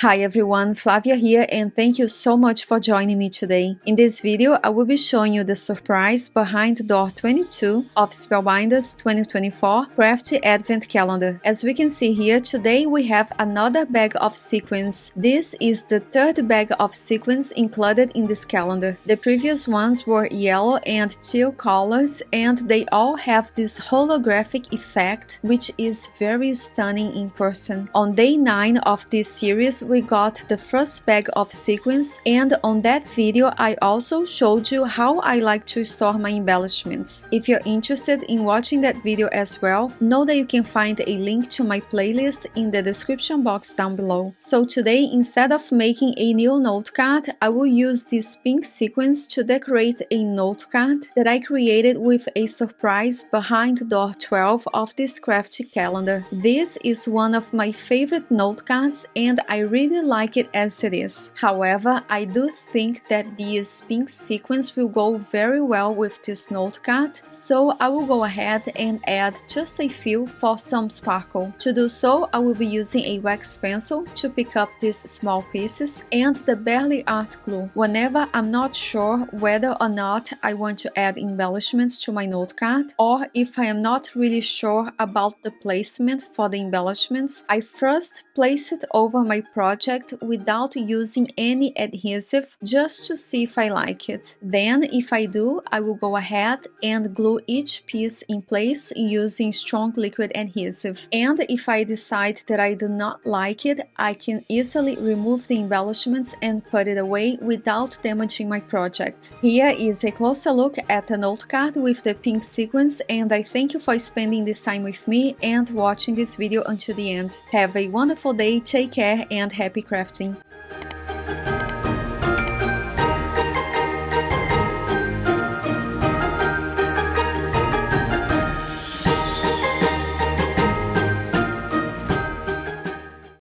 Hi everyone, Flavia here and thank you so much for joining me today. In this video, I will be showing you the surprise behind door 22 of Spellbinders 2024 Crafty Advent Calendar. As we can see here, today we have another bag of sequins. This is the third bag of sequins included in this calendar. The previous ones were yellow and teal colors and they all have this holographic effect which is very stunning in person. On day 9 of this series, we got the first bag of sequins, and on that video I also showed you how I like to store my embellishments. If you're interested in watching that video as well, know that you can find a link to my playlist in the description box down below. So today, instead of making a new note card, I will use this pink sequins to decorate a note card that I created with a surprise behind door 12 of this crafty calendar. This is one of my favorite note cards and I really like it as it is. However, I do think that these pink sequins will go very well with this note card, so I will go ahead and add just a few for some sparkle. To do so, I will be using a wax pencil to pick up these small pieces and the Bearly Art glue. Whenever I'm not sure whether or not I want to add embellishments to my note card, or if I am not really sure about the placement for the embellishments, I first place it over my project without using any adhesive just to see if I like it. Then, if I do, I will go ahead and glue each piece in place using strong liquid adhesive. And if I decide that I do not like it, I can easily remove the embellishments and put it away without damaging my project. Here is a closer look at the note card with the pink sequins, and I thank you for spending this time with me and watching this video until the end. Have a wonderful day, take care and happy crafting!